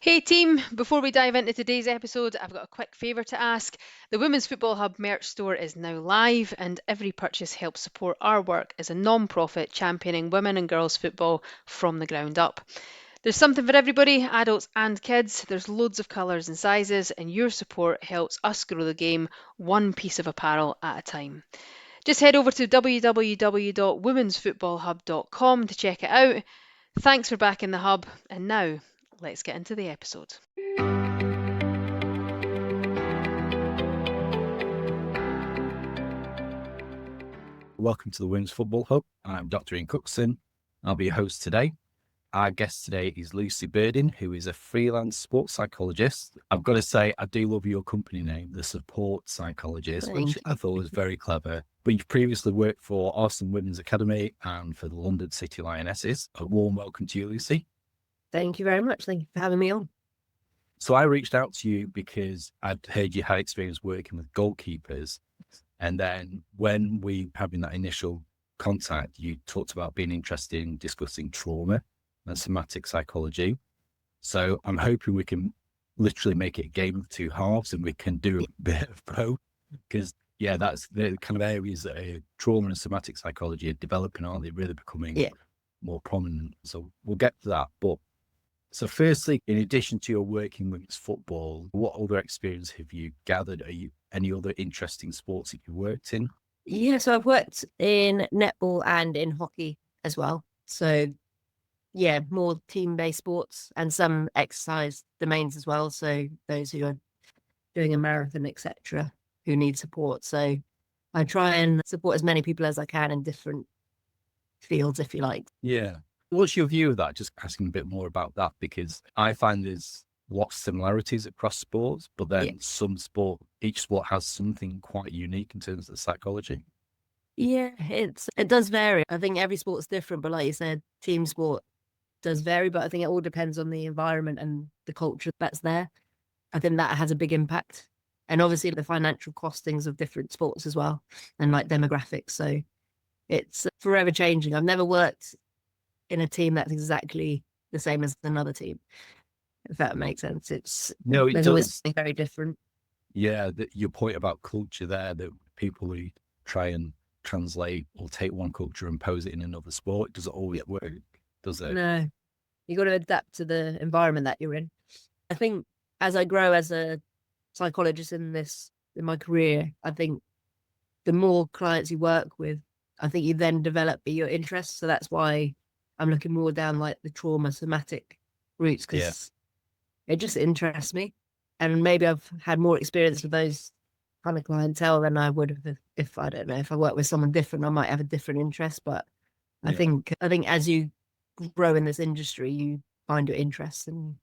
Hey team, before we dive into today's episode, I've got a quick favour to ask. The Women's Football Hub merch store is now live, and every purchase helps support our work as a non-profit championing women and girls football from the ground up. There's something for everybody, adults and kids. There's loads of colours and sizes, and your support helps us grow the game one piece of apparel at a time. Just head over to www.womensfootballhub.com to check it out. Thanks for backing the hub, and now let's get into the episode. Welcome to the Women's Football Hub. I'm Dr. Ian Cookson. I'll be your host today. Our guest today is Lucy Burdin, who is a freelance sports psychologist. I've got to say, I do love your company name, the Support Psychologist, which I thought was very clever. But you've previously worked for Arsenal Women's Academy and for the London City Lionesses. A warm welcome to you, Lucy. Thank you very much. Thank you for having me on. So I reached out to you because I'd heard you had experience working with goalkeepers. And then when we having that initial contact, you talked about being interested in discussing trauma and somatic psychology. So I'm hoping we can literally make it a game of two halves and we can do a bit of both. Because, yeah, that's the kind of areas that trauma and somatic psychology are developing, aren't they? Really becoming more prominent. So we'll get to that. But so firstly, in addition to your working women's football, what other experience have you gathered? Are you any other interesting sports that you've worked in? Yeah, so I've worked in netball and in hockey as well. So yeah, more team-based sports and some exercise domains as well. So those who are doing a marathon, etc., who need support. So I try and support as many people as I can in different fields, if you like. Yeah. What's your view of that? Just asking a bit more about that, because I find there's lots of similarities across sports, but then each sport has something quite unique in terms of the psychology. Yeah, it does vary. I think every sport's different, but like you said, team sport does vary, but I think it all depends on the environment and the culture that's there. I think that has a big impact. And obviously the financial costings of different sports as well, and like demographics. So it's forever changing. I've never worked in a team that's exactly the same as another team, if that makes sense. There's always something very different. Yeah, your point about culture there, that people who try and translate or take one culture and pose it in another sport, doesn't always work, does it? No, you got to adapt to the environment that you're in. I think as I grow as a psychologist in my career, I think the more clients you work with, I think you then develop your interests. So that's why I'm looking more down like the trauma somatic routes, because it just interests me. And maybe I've had more experience with those kind of clientele than I would have if I don't know, if I work with someone different, I might have a different interest. But I think as you grow in this industry, you find your interests and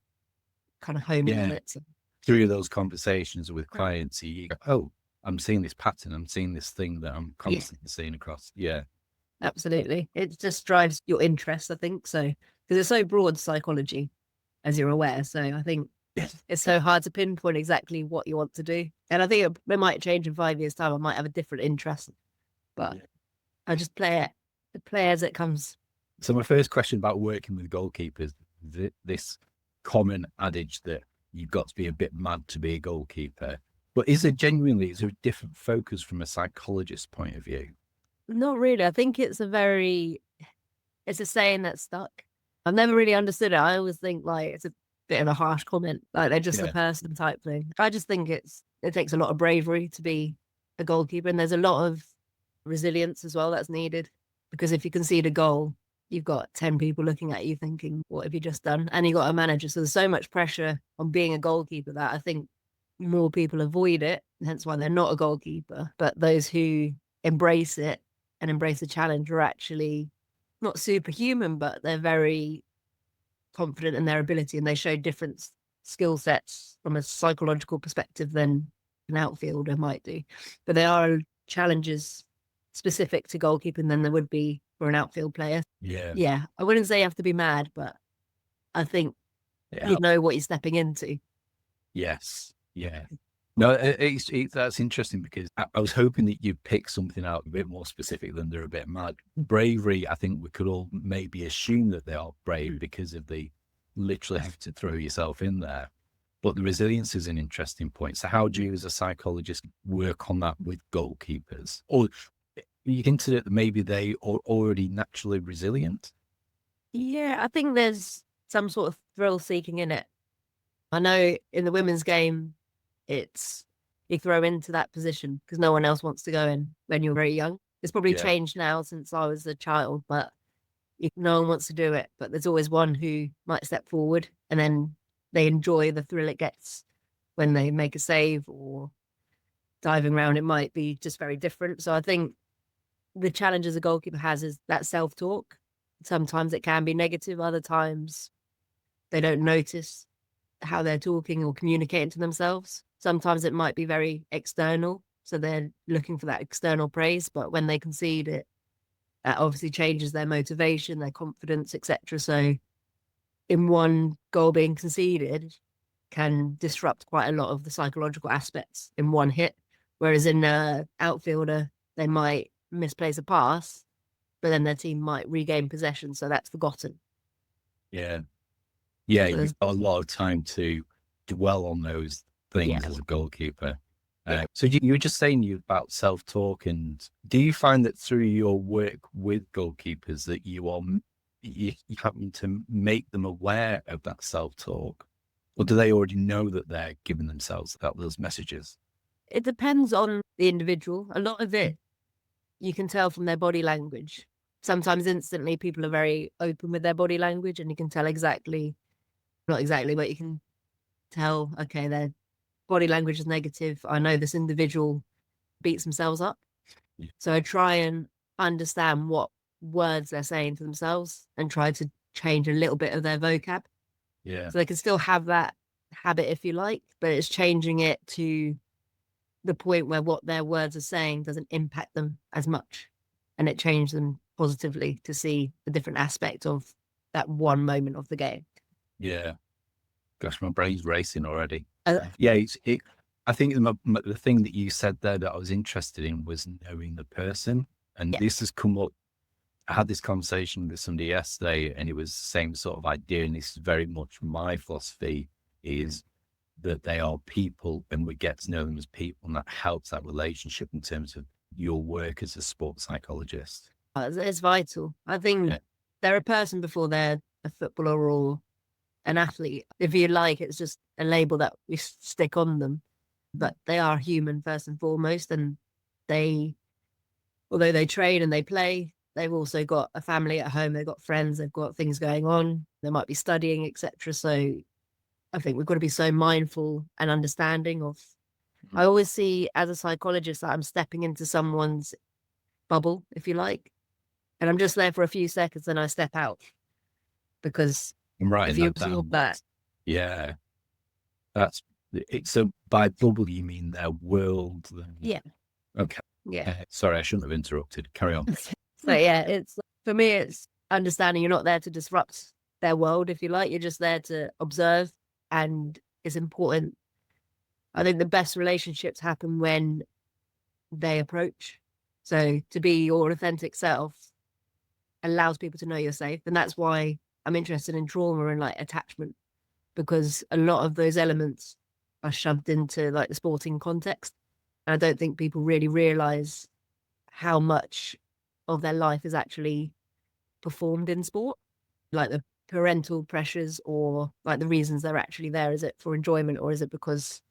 kind of home in it. So. Through those conversations with clients, you go, oh, I'm seeing this pattern, I'm seeing this thing that I'm constantly seeing across. Yeah. Absolutely. It just drives your interest, I think. So, because it's so broad, psychology, as you're aware. So I think it's so hard to pinpoint exactly what you want to do. And I think it might change in 5 years' time. I might have a different interest, but I just play as it comes. So my first question about working with goalkeepers, this common adage that you've got to be a bit mad to be a goalkeeper. But is there a different focus from a psychologist's point of view? Not really. I think it's a saying that's stuck. I've never really understood it. I always think like it's a bit of a harsh comment, like they're just a person type thing. I just think it takes a lot of bravery to be a goalkeeper, and there's a lot of resilience as well that's needed, because if you concede a goal, you've got 10 people looking at you thinking, what have you just done? And you got a manager. So there's so much pressure on being a goalkeeper that I think more people avoid it, hence why they're not a goalkeeper. But those who embrace it and embrace the challenge are actually not superhuman, but they're very confident in their ability, and they show different skill sets from a psychological perspective than an outfielder might do. But there are challenges specific to goalkeeping than there would be for an outfield player. Yeah. I wouldn't say you have to be mad, but I think you know what you're stepping into. Yes. Yeah. No, that's interesting, because I was hoping that you'd pick something out a bit more specific than they're a bit mad. Bravery, I think we could all maybe assume that they are brave because of the literally have to throw yourself in there. But the resilience is an interesting point. So how do you as a psychologist work on that with goalkeepers? Or you consider that maybe they are already naturally resilient? Yeah, I think there's some sort of thrill seeking in it. I know in the women's game, it's you throw into that position because no one else wants to go in when you're very young. It's probably changed now since I was a child, but no one wants to do it. But there's always one who might step forward, and then they enjoy the thrill it gets when they make a save or diving around. It might be just very different. So I think the challenges a goalkeeper has is that self-talk. Sometimes it can be negative. Other times they don't notice how they're talking or communicating to themselves. Sometimes it might be very external. So they're looking for that external praise. But when they concede it, that obviously changes their motivation, their confidence, etc. So in one goal being conceded can disrupt quite a lot of the psychological aspects in one hit. Whereas in an outfielder, they might misplace a pass, but then their team might regain possession. So that's forgotten. Yeah. Yeah, So you've got a lot of time to dwell on those things as a goalkeeper. So you were just saying about self-talk, and do you find that through your work with goalkeepers that you having to make them aware of that self-talk, or do they already know that they're giving themselves those messages? It depends on the individual. A lot of it you can tell from their body language. Sometimes instantly people are very open with their body language, and you can tell not exactly, but you can tell, okay, their body language is negative. I know this individual beats themselves up. Yeah. So I try and understand what words they're saying to themselves and try to change a little bit of their vocab. Yeah. So they can still have that habit if you like, but it's changing it to the point where what their words are saying doesn't impact them as much. And it changes them positively to see the different aspect of that one moment of the game. Yeah. Gosh, my brain's racing already. Uh, Yeah, I think the thing that you said there that I was interested in was knowing the person. And this has come up. I had this conversation with somebody yesterday, and it was the same sort of idea. And this is very much my philosophy, is that they are people, and we get to know them as people, and that helps that relationship in terms of your work as a sports psychologist. It's vital. I think they're a person before they're a footballer or an athlete. If you like, it's just a label that we stick on them. But they are human first and foremost. And although they train and they play, they've also got a family at home. They've got friends. They've got things going on. They might be studying, etc. So I think we've got to be so mindful and understanding of. I always see as a psychologist that I'm stepping into someone's bubble, if you like, and I'm just there for a few seconds and I step out, because if you absorb that, yeah, that's it. So by bubble, you mean their world? Yeah. Okay. Yeah. Sorry, I shouldn't have interrupted. Carry on. So yeah, it's for me, it's understanding you're not there to disrupt their world, if you like. You're just there to observe, and it's important. I think the best relationships happen when they approach. So to be your authentic self allows people to know you're safe. And that's why I'm interested in trauma and like attachment, because a lot of those elements are shoved into like the sporting context. And I don't think people really realize how much of their life is actually performed in sport, like the parental pressures or like the reasons they're actually there. Is it for enjoyment, or is it because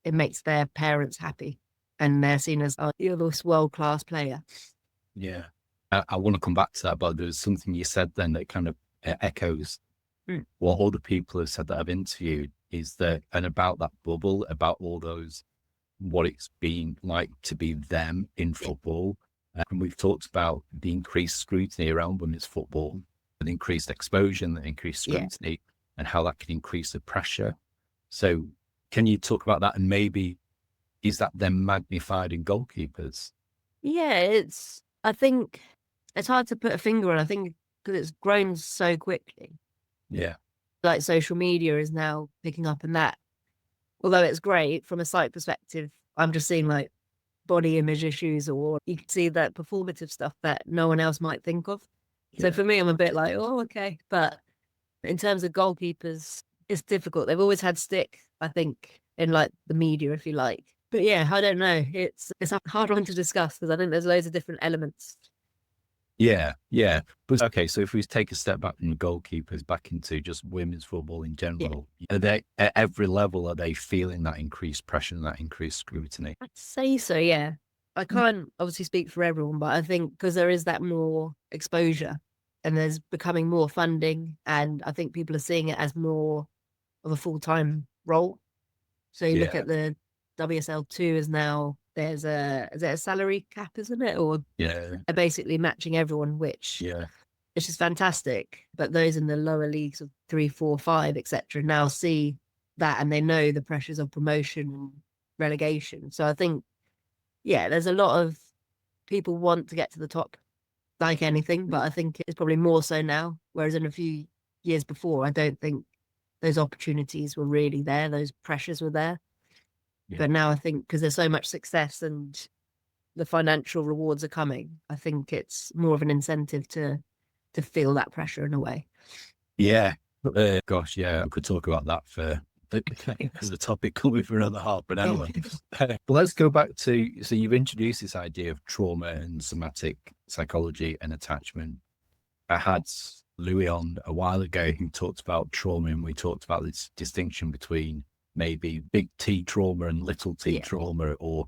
it makes their parents happy and they're seen as, oh, you're this world-class player? Yeah. I want to come back to that, but there's something you said then that kind of echoes what other people have said that I've interviewed, is that, and about that bubble, about all those, what it's been like to be them in football. And we've talked about the increased scrutiny around women's football, the increased exposure, the increased scrutiny, and how that can increase the pressure. So can you talk about that? And maybe is that then magnified in goalkeepers? Yeah, I think it's hard to put a finger on. I think because it's grown so quickly. Yeah. Like social media is now picking up, and that, although it's great from a psych perspective, I'm just seeing like body image issues, or you can see that performative stuff that no one else might think of. So for me, I'm a bit like, oh, okay. But In terms of goalkeepers, it's difficult. They've always had stick, I think, in like the media, if you like. But yeah, I don't know. It's a hard one to discuss because I think there's loads of different elements. Yeah. But okay, so if we take a step back from goalkeepers back into just women's football in general, are they at every level, are they feeling that increased pressure and that increased scrutiny? I'd say so, yeah. I can't obviously speak for everyone, but I think because there is that more exposure and there's becoming more funding, and I think people are seeing it as more of a full-time role. So you look at the WSL2 is now, is it a salary cap, isn't it? Or they're basically matching everyone, which it's just fantastic. But those in the lower leagues of 3, 4, 5, etc., now see that and they know the pressures of promotion and relegation. So I think, there's a lot of people want to get to the top like anything, but I think it's probably more so now. Whereas in a few years before, I don't think those opportunities were really there. Those pressures were there. But now I think because there's so much success and the financial rewards are coming, I think it's more of an incentive to feel that pressure in a way. Yeah. Gosh, yeah, I could talk about that for as a topic coming for another half, but anyway. But let's go back to, so you've introduced this idea of trauma and somatic psychology and attachment. I had Louis on a while ago who talked about trauma, and we talked about this distinction between maybe big T trauma and little t trauma, or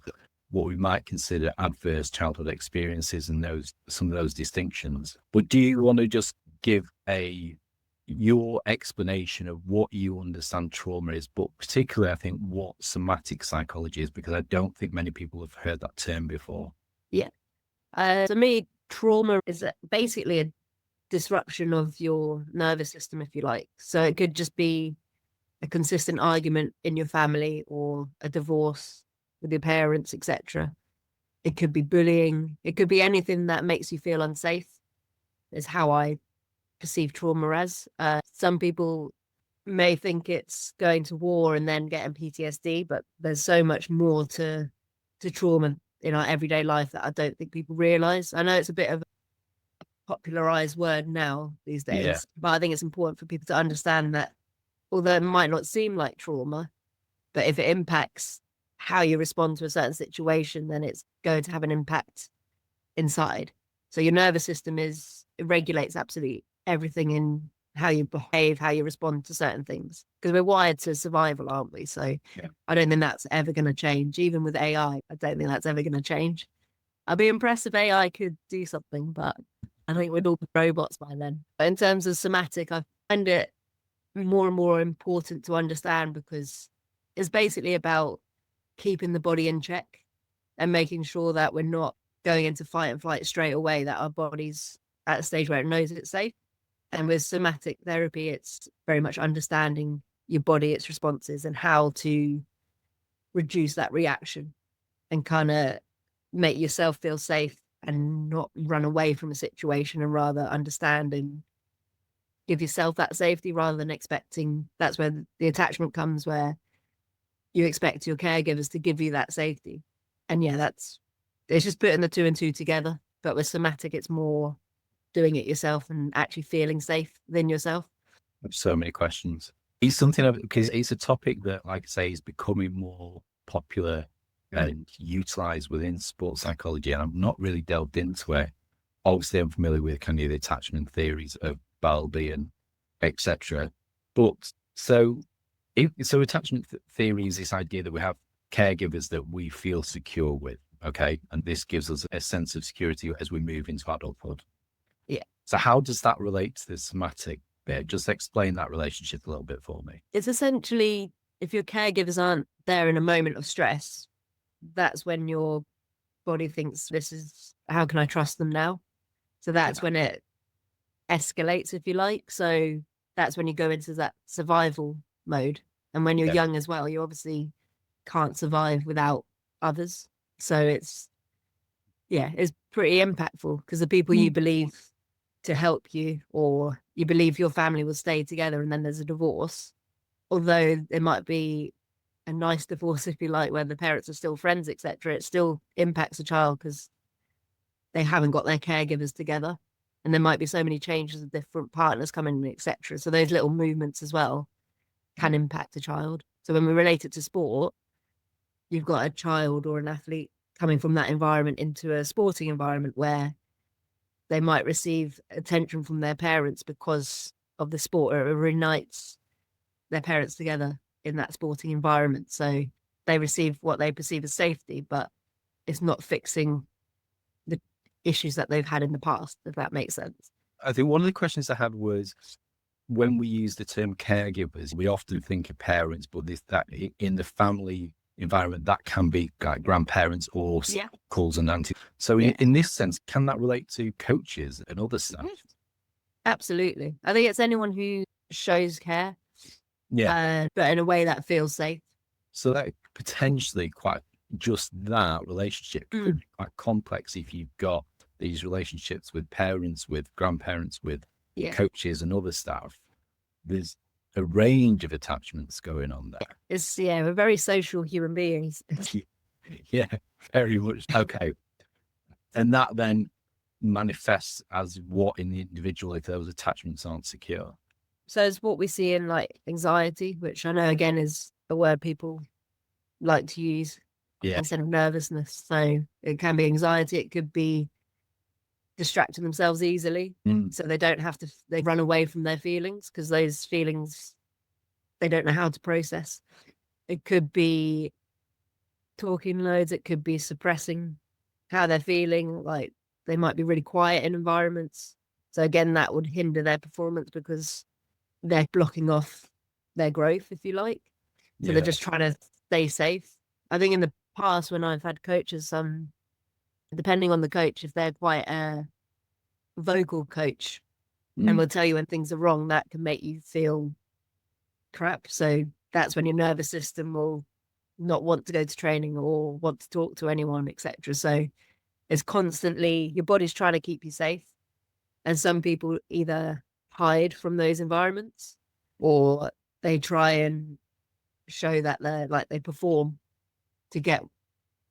what we might consider adverse childhood experiences, and some of those distinctions. But do you want to just give your explanation of what you understand trauma is, but particularly I think what somatic psychology is, because I don't think many people have heard that term before. To me, trauma is basically a disruption of your nervous system, if you like. So it could just be a consistent argument in your family, or a divorce with your parents, etc. It could be bullying. It could be anything that makes you feel unsafe, is how I perceive trauma as. Some people may think it's going to war and then getting PTSD, but there's so much more to trauma in our everyday life that I don't think people realize. I know it's a bit of a popularized word now these days, but I think it's important for people to understand that although it might not seem like trauma, but if it impacts how you respond to a certain situation, then it's going to have an impact inside. So your nervous system it regulates absolutely everything in how you behave, how you respond to certain things, because we're wired to survival, aren't we? So I don't think that's ever going to change. Even with AI, I don't think that's ever going to change. I'd be impressed if AI could do something, but I think we'd all be robots by then. But in terms of somatic, I find it more and more important to understand, because it's basically about keeping the body in check and making sure that we're not going into fight and flight straight away, that our body's at a stage where it knows it's safe. And with somatic therapy, it's very much understanding your body, its responses, and how to reduce that reaction and kind of make yourself feel safe and not run away from a situation, and rather understand and give yourself that safety, rather than expecting. That's where the attachment comes, where you expect your caregivers to give you that safety. And it's just putting the two and two together. But with somatic, it's more doing it yourself and actually feeling safe within yourself. So many questions. It's something, because it's a topic that, like I say, is becoming more popular and utilized within sports psychology, and I've not really delved into it. Obviously, I'm familiar with kind of the attachment theories of Bowlby and etc. But so attachment theory is this idea that we have caregivers that we feel secure with, okay, and this gives us a sense of security as we move into adulthood. So how does that relate to the somatic bit? Just explain that relationship a little bit for me. It's essentially, if your caregivers aren't there in a moment of stress, that's when your body thinks, this is, how can I trust them now? So that's when it escalates, if you like. So that's when you go into that survival mode. And when you're young as well, you obviously can't survive without others. So it's pretty impactful, because the people you believe to help you, or you believe your family will stay together, and then there's a divorce, although there might be a nice divorce, if you like, where the parents are still friends, etc., it still impacts a child because they haven't got their caregivers together. And there might be so many changes of different partners coming in, etc. So those little movements as well can impact a child. So when we relate it to sport, you've got a child or an athlete coming from that environment into a sporting environment where they might receive attention from their parents because of the sport, or it reunites their parents together in that sporting environment. So they receive what they perceive as safety, but it's not fixing the issues that they've had in the past, if that makes sense. I think one of the questions I had was, when we use the term caregivers, we often think of parents, but that in the family environment, that can be like grandparents or uncles and aunties. So in this sense, can that relate to coaches and other staff? Absolutely. I think it's anyone who shows care, but in a way that feels safe. So that potentially that relationship could be quite complex if you've got these relationships with parents, with grandparents, with coaches and other staff. There's a range of attachments going on there. We're very social human beings. Yeah, very much. Okay. And that then manifests as what in the individual if those attachments aren't secure? So it's what we see in like anxiety, which I know again is a word people like to use instead of nervousness. So it can be anxiety, it could be distracting themselves easily. So they don't have to, they run away from their feelings because those feelings they don't know how to process. It could be talking loads, it could be suppressing how they're feeling, like they might be really quiet in environments. So again, that would hinder their performance because they're blocking off their growth, if you like. So they're just trying to stay safe. I think in the past when I've had coaches, depending on the coach, if they're quite a vocal coach and will tell you when things are wrong, that can make you feel crap. So that's when your nervous system will not want to go to training or want to talk to anyone, etc. So it's constantly, your body's trying to keep you safe. And some people either hide from those environments or they try and show that they perform to get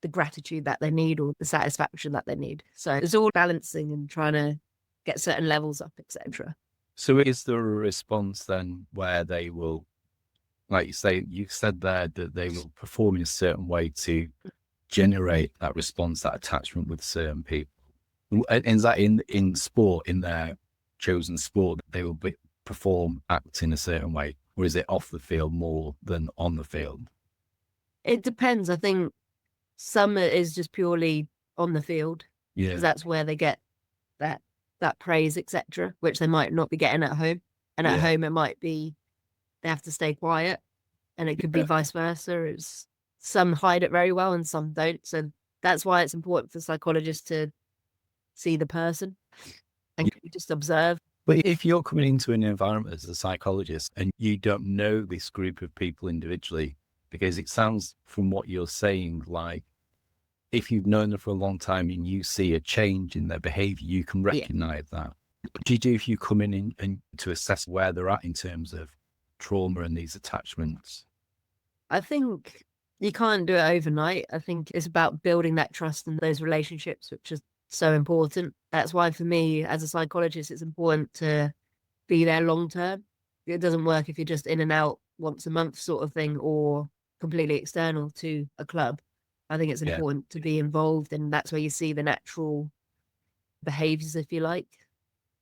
the gratitude that they need or the satisfaction that they need. So it's all balancing and trying to get certain levels up, etc. So is there a response then where they will, like you said there, that they will perform in a certain way to generate that response, that attachment with certain people? And is that in sport, in their chosen sport, they will perform, act in a certain way? Or is it off the field more than on the field? It depends. I think some is just purely on the field. Because that's where they get that praise, etc., which they might not be getting at home. And at home, it might be they have to stay quiet. And it could be vice versa. Some hide it very well and some don't. So that's why it's important for psychologists to see the person and just observe. But if you're coming into an environment as a psychologist and you don't know this group of people individually, because it sounds from what you're saying, like if you've known them for a long time and you see a change in their behavior, you can recognize that. What do you do if you come in and to assess where they're at in terms of trauma and these attachments? I think you can't do it overnight. I think it's about building that trust in those relationships, which is so important. That's why for me as a psychologist, it's important to be there long term. It doesn't work if you're just in and out once a month sort of thing or completely external to a club. I think it's important to be involved, and that's where you see the natural behaviors, if you like.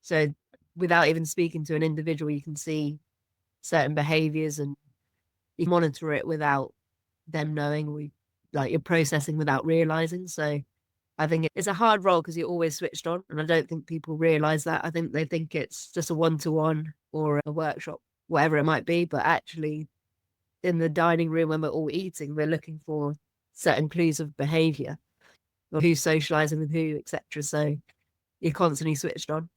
So without even speaking to an individual, you can see certain behaviors and you monitor it without them knowing. You're processing without realizing. So I think it's a hard role because you're always switched on, and I don't think people realize that. I think they think it's just a one-to-one or a workshop, whatever it might be, but actually in the dining room when we're all eating, we're looking for certain clues of behavior or who's socializing with who, etc. So you're constantly switched on.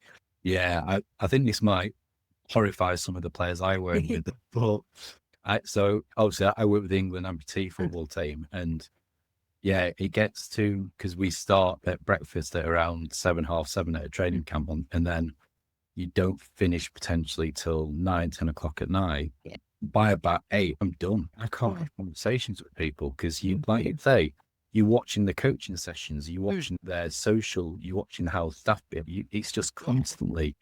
Yeah, I think this might horrify some of the players I work with, but so obviously I work with the England amputee football team, and it gets to, because we start at breakfast at around 7:30 at a training camp and then you don't finish potentially till 9-10 o'clock at night. By about 8, I'm done. I can't have conversations with people because you, like you say, you're watching the coaching sessions, you're watching their social, you're watching how staff behave. It's just constantly,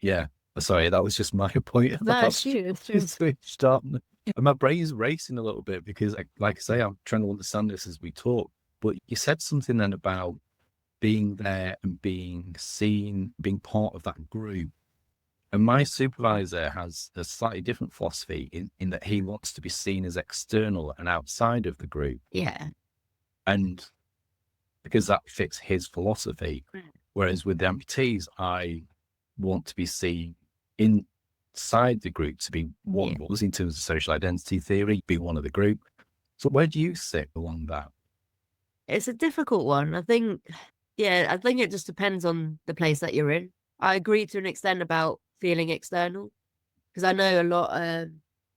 Sorry, that was just my point. That's true. Switched up. And my brain's racing a little bit because, like I say, I'm trying to understand this as we talk. But you said something then about being there and being seen, being part of that group. And my supervisor has a slightly different philosophy in that he wants to be seen as external and outside of the group. Yeah. And because that fits his philosophy. Whereas with the amputees, I want to be seen inside the group to be one of us in terms of social identity theory, be one of the group. So where do you sit along that? It's a difficult one. I think it just depends on the place that you're in. I agree to an extent about feeling external, because I know a lot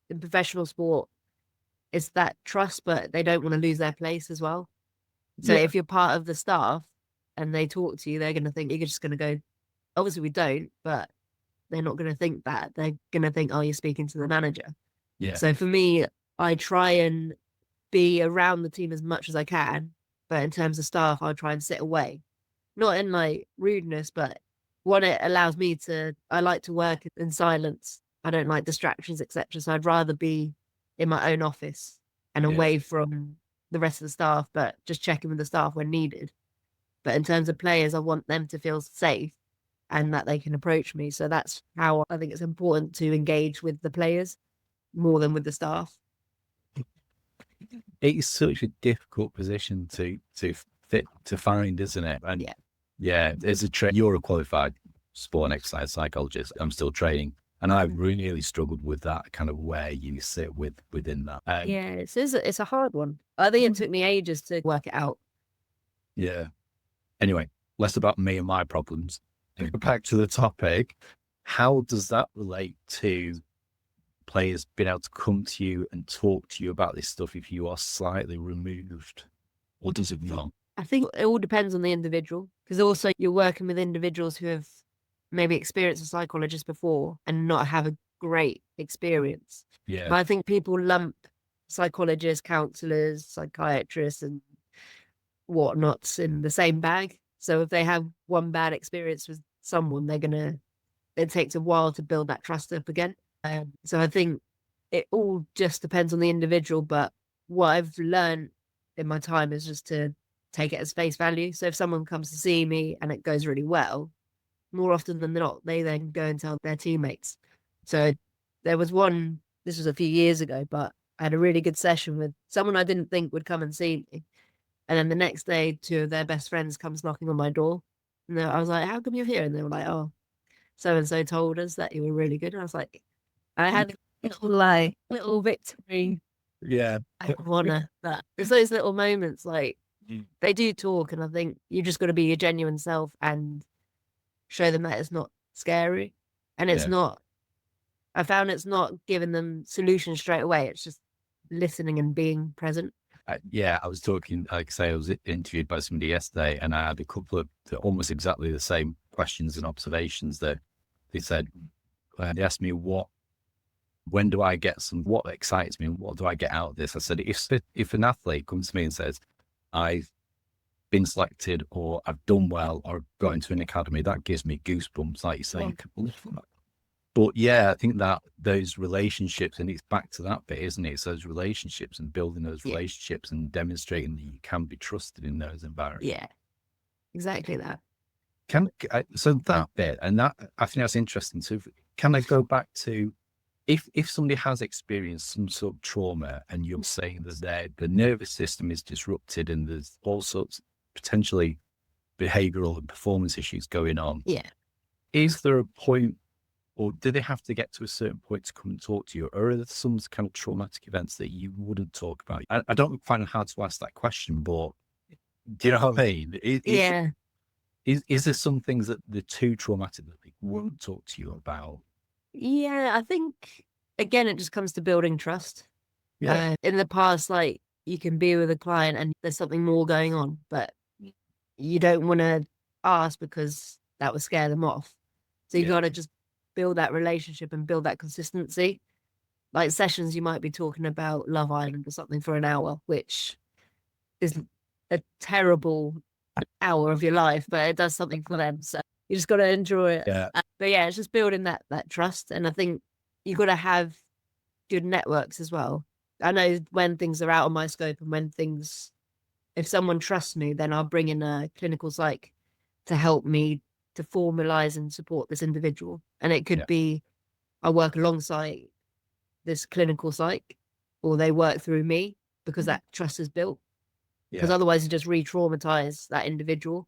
in professional sport, it's that trust, but they don't want to lose their place as well. So if you're part of the staff and they talk to you, they're going to think you're just going to go, obviously we don't, but they're not going to think that. They're going to think, oh, you're speaking to the manager. Yeah. So for me, I try and be around the team as much as I can. But in terms of staff, I'll try and sit away. Not in like rudeness, but one, it allows me I like to work in silence. I don't like distractions, etc. So I'd rather be in my own office and away from the rest of the staff, but just checking with the staff when needed. But in terms of players, I want them to feel safe and that they can approach me. So that's how I think it's important to engage with the players more than with the staff. It's such a difficult position to find, isn't it? And there's you're a qualified sport and exercise psychologist. I'm still training, and I've really struggled with that kind of where you sit within that. It's a hard one. I think it took me ages to work it out. Yeah. Anyway, less about me and my problems. Back to the topic. How does that relate to players being able to come to you and talk to you about this stuff if you are slightly removed? Or does it not? I think it all depends on the individual, because also you're working with individuals who have maybe experienced a psychologist before and not have a great experience. Yeah. But I think people lump psychologists, counsellors, psychiatrists and whatnots in the same bag. So if they have one bad experience with someone, it takes a while to build that trust up again. So I think it all just depends on the individual. But what I've learned in my time is just to take it as face value. So if someone comes to see me and it goes really well, more often than not, they then go and tell their teammates. So there was one, this was a few years ago, but I had a really good session with someone I didn't think would come and see me. And then the next day, two of their best friends comes knocking on my door. And I was like, how come you're here? And they were like, oh, so-and-so told us that you were really good. And I was like, I had a little victory. Yeah. I wanna that. It's those little moments, like they do talk, and I think you just got to be your genuine self and show them that it's not scary. And it's not, I found it's not giving them solutions straight away. It's just listening and being present. I was talking, like I say, I was interviewed by somebody yesterday, and I had a couple of almost exactly the same questions and observations that they said. They asked me when do I get what excites me and what do I get out of this? I said, if an athlete comes to me and says, I've been selected or I've done well or got into an academy, that gives me goosebumps, like you say. But I think that those relationships, and it's back to that bit, isn't it? It's those relationships and building those relationships and demonstrating that you can be trusted in those environments. Yeah, exactly that. So that bit, and that, I think that's interesting. So can I go back to, if somebody has experienced some sort of trauma and you're saying that the nervous system is disrupted and there's all sorts potentially behavioral and performance issues going on. Yeah. Is there a point, or do they have to get to a certain point to come and talk to you? Or are there some kind of traumatic events that you wouldn't talk about? I don't find it hard to ask that question, but do you know what I mean? Is there some things that they're too traumatic that they won't talk to you about? Yeah, I think, again, it just comes to building trust. Yeah. In the past, like, you can be with a client and there's something more going on, but you don't want to ask because that would scare them off. So you got to just build that relationship and build that consistency. Like sessions, you might be talking about Love Island or something for an hour, which is a terrible hour of your life, but it does something for them. So you just got to enjoy it. Yeah. But yeah, it's just building that trust. And I think you got to have good networks as well. I know when things are out of my scope and if someone trusts me, then I'll bring in a clinical psych to help me to formalize and support this individual. And it could be I work alongside this clinical psych, or they work through me because that trust is built. Because otherwise you just re-traumatize that individual.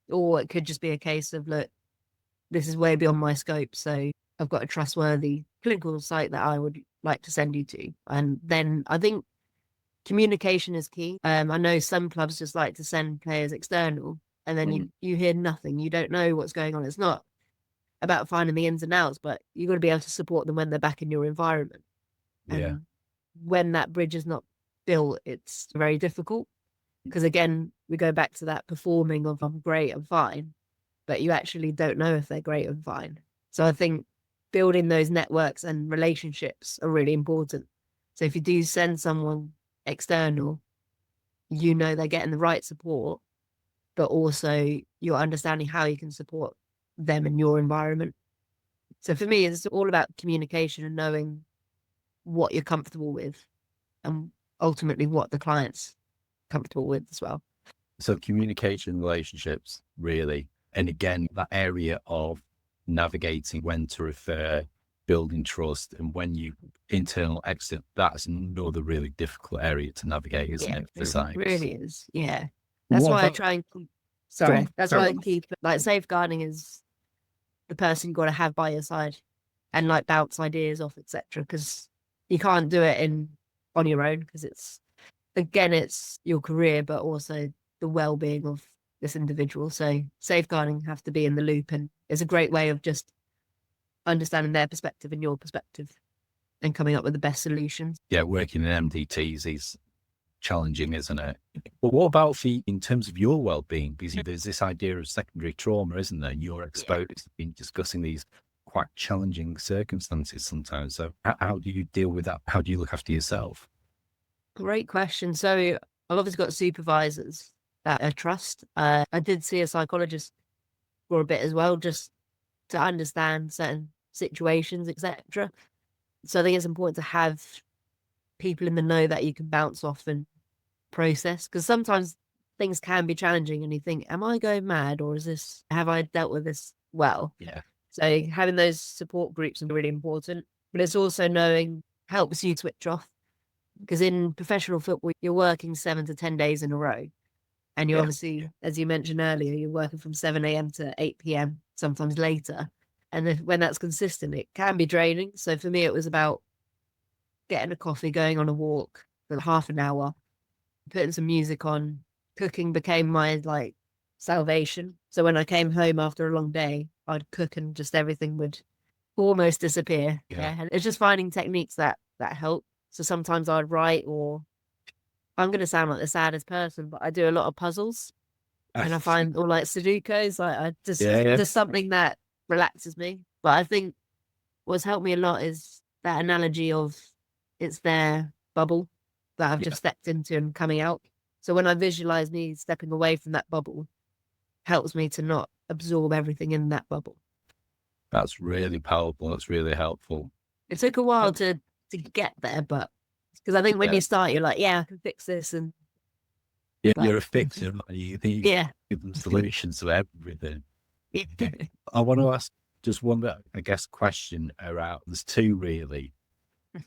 Or it could just be a case of, look, this is way beyond my scope, so I've got a trustworthy clinical site that I would like to send you to. And then I think communication is key. I know some clubs just like to send players external, and then you hear nothing. You don't know what's going on. It's not about finding the ins and outs, but you've got to be able to support them when they're back in your environment. And when that bridge is not built, it's very difficult. Because again, we go back to that performing of I'm great, I'm fine, but you actually don't know if they're great and fine. So I think building those networks and relationships are really important. So if you do send someone external, you know they're getting the right support, but also you're understanding how you can support them in your environment. So for me, it's all about communication and knowing what you're comfortable with and ultimately what the client's comfortable with as well. So communication, relationships, really. And again, that area of navigating when to refer, building trust, and when you internal exit, that's another really difficult area to navigate, isn't it? For psychs? It really is. Yeah. That's why I try and keep, I keep, like, safeguarding is the person you got to have by your side and like bounce ideas off, etc. Because you can't do it on your own, because it's your career, but also the well-being of this individual. So safeguarding have to be in the loop, and it's a great way of just understanding their perspective and your perspective and coming up with the best solutions. Yeah, working in MDTs is challenging, isn't it? But what about in terms of your well-being? Because there's this idea of secondary trauma, isn't there? You're exposed to being discussing these quite challenging circumstances sometimes. So how do you deal with that? How do you look after yourself? Great question. So I've obviously got supervisors that I trust. I did see a psychologist for a bit as well, just to understand certain situations, etc. So I think it's important to have people in the know that you can bounce off and process, because sometimes things can be challenging and you think, am I going mad, or have I dealt with this well? Yeah. So having those support groups is really important, but it's also helps you switch off. Because in professional football, you're working 7 to 10 days in a row. And you're obviously, as you mentioned earlier, you're working from 7 a.m. to 8 p.m., sometimes later. And when that's consistent, it can be draining. So for me, it was about getting a coffee, going on a walk for half an hour, putting some music on. Cooking became my salvation. So when I came home after a long day, I'd cook and just everything would almost disappear. Yeah. And it's just finding techniques that help. So sometimes I'd write, or I'm going to sound like the saddest person, but I do a lot of puzzles, and I find, or like Sudokus, just something that relaxes me. But I think what's helped me a lot is that analogy of it's their bubble that I've just stepped into and coming out. So when I visualize me stepping away from that bubble, helps me to not absorb everything in that bubble. That's really powerful. That's really helpful. It took a while to get there, but because I think when you start, you're like, I can fix this, and you're a fixer. You think you give them solutions to everything. I want to ask just one, question around. There's two really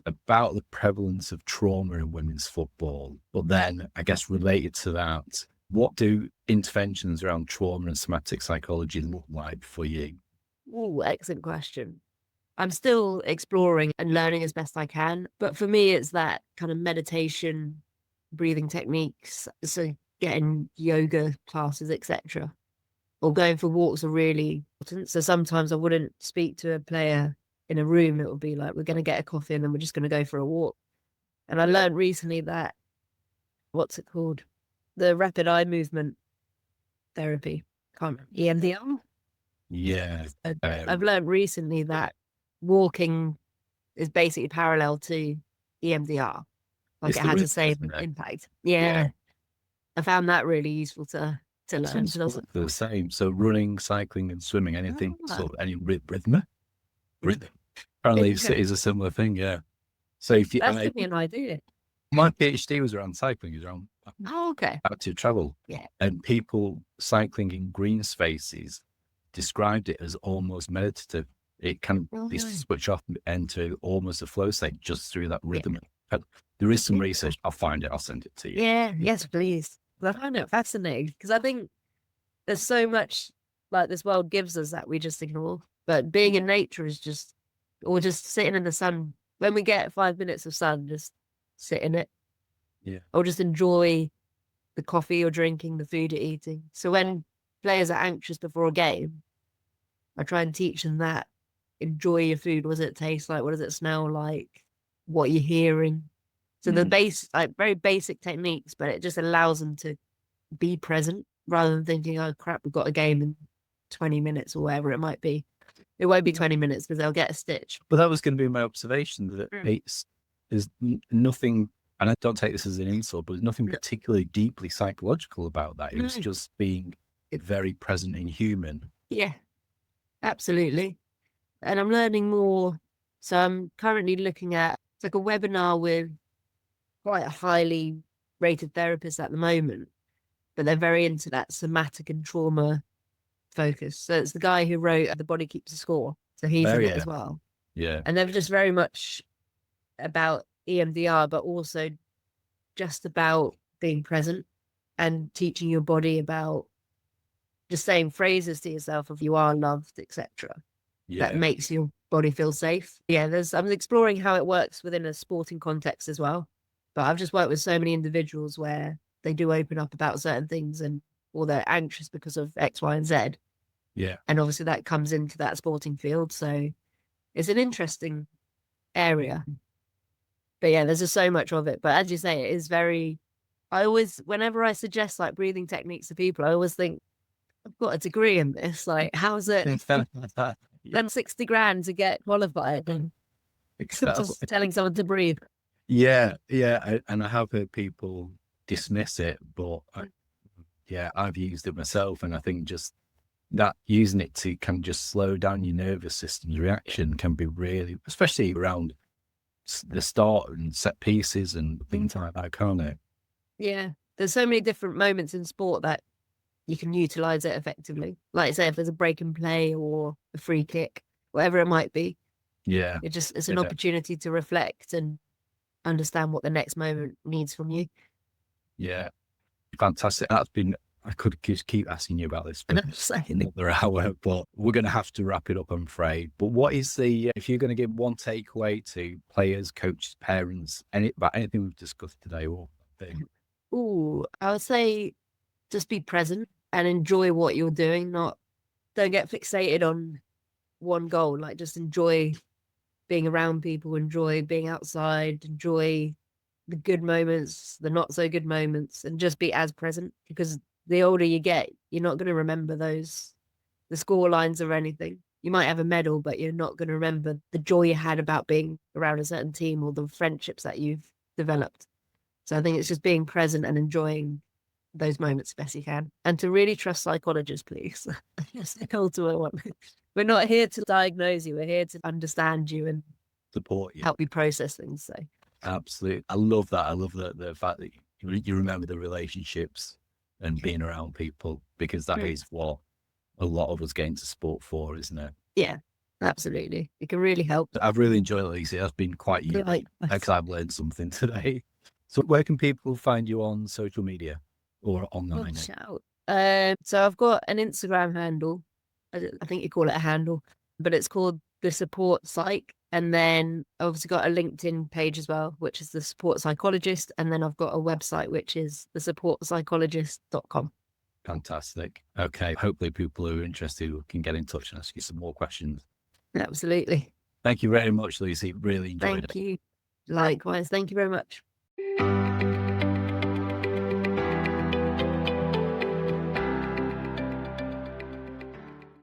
about the prevalence of trauma in women's football, but then I guess related to that, what do interventions around trauma and somatic psychology look like for you? Oh, excellent question. I'm still exploring and learning as best I can. But for me, it's that kind of meditation, breathing techniques. So getting yoga classes, etc. Or going for walks are really important. So sometimes I wouldn't speak to a player in a room. It would be like, we're going to get a coffee and then we're just going to go for a walk. And I learned recently that, what's it called? The rapid eye movement therapy. EMDR? Yeah. I've learned recently that walking is basically parallel to EMDR. It has the same impact. Yeah. I found that really useful to learn. The same. So running, cycling, and swimming, anything, sort of any rhythm. Apparently, it's a similar thing. Yeah. So if you, that's giving me an idea. My PhD was around cycling, it was around active travel. Yeah. And people cycling in green spaces described it as almost meditative. It can be switch off and enter almost a flow state just through that rhythm. Yeah. There is some research. I'll find it. I'll send it to you. Yeah. Yes, please. I find it fascinating because I think there's so much like this world gives us that we just ignore. But being in nature is just sitting in the sun. When we get 5 minutes of sun, just sit in it. Yeah. Or just enjoy the coffee you're drinking, the food you're eating. So when players are anxious before a game, I try and teach them that. Enjoy your food. What does it taste like? What does it smell like? What you're hearing. So the very basic techniques, but it just allows them to be present rather than thinking, oh crap, we've got a game in 20 minutes or whatever it might be. It won't be 20 minutes because they'll get a stitch. But that was going to be my observation, that there's nothing, and I don't take this as an insult, but there's nothing particularly deeply psychological about that. It was just being very present and human. Yeah, absolutely. And I'm learning more. So I'm currently looking at, it's like a webinar with quite a highly rated therapist at the moment, but they're very into that somatic and trauma focus. So it's the guy who wrote The Body Keeps the Score. So he's in it as well. Yeah. And they're just very much about EMDR, but also just about being present and teaching your body about just saying phrases to yourself of you are loved, etc. That makes your body feel safe. Yeah, I'm exploring how it works within a sporting context as well. But I've just worked with so many individuals where they do open up about certain things or they're anxious because of X, Y, and Z. Yeah. And obviously that comes into that sporting field. So it's an interesting area. But yeah, there's just so much of it. But as you say, it is whenever I suggest like breathing techniques to people, I always think, I've got a degree in this. Like, how's it? Then 60 grand to get qualified. Just telling someone to breathe. Yeah. And I have heard people dismiss it, but I've used it myself. And I think just that using it to kind of just slow down your nervous system's reaction can be really, especially around the start and set pieces and things like that, can't it? Yeah. There's so many different moments in sport that you can utilize it effectively. Like I say, if there's a break and play or a free kick, whatever it might be. Yeah. It's an opportunity to reflect and understand what the next moment needs from you. Yeah. Fantastic. I could just keep asking you about this for another hour, but we're going to have to wrap it up, I'm afraid. But what is if you're going to give one takeaway to players, coaches, parents, about anything we've discussed today or thing? I would say just be present and enjoy what you're doing. Don't get fixated on one goal. Like just enjoy being around people, enjoy being outside, enjoy the good moments, the not so good moments, and just be as present, because the older you get, you're not going to remember the score lines or anything. You might have a medal, but you're not going to remember the joy you had about being around a certain team or the friendships that you've developed. So I think it's just being present and enjoying those moments best you can. And to really trust psychologists, please. That's the ultimate one. We're not here to diagnose you. We're here to understand you and support you, help you process things. So absolutely. I love that. I love the fact that you remember the relationships and being around people, because that is what a lot of us get into sport for, isn't it? Yeah, absolutely. It can really help. I've really enjoyed it, Lucy. That's been quite unique because I've learned something today. So where can people find you on social media or online? So I've got an Instagram handle. I think you call it a handle, but it's called The Support Psych. And then I've obviously got a LinkedIn page as well, which is The Support Psychologist. And then I've got a website, which is thesupportpsychologist.com. Fantastic. Okay. Hopefully people who are interested can get in touch and ask you some more questions. Absolutely. Thank you very much, Lucy. Really enjoyed it. Thank you. Likewise. Thank you very much.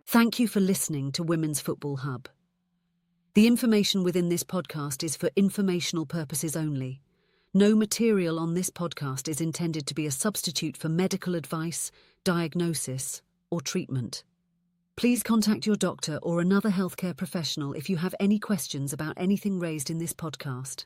Thank you for listening to Women's Football Hub. The information within this podcast is for informational purposes only, No material on this podcast is intended to be a substitute for medical advice, diagnosis, or treatment. Please contact your doctor or another healthcare professional if you have any questions about anything raised in this podcast.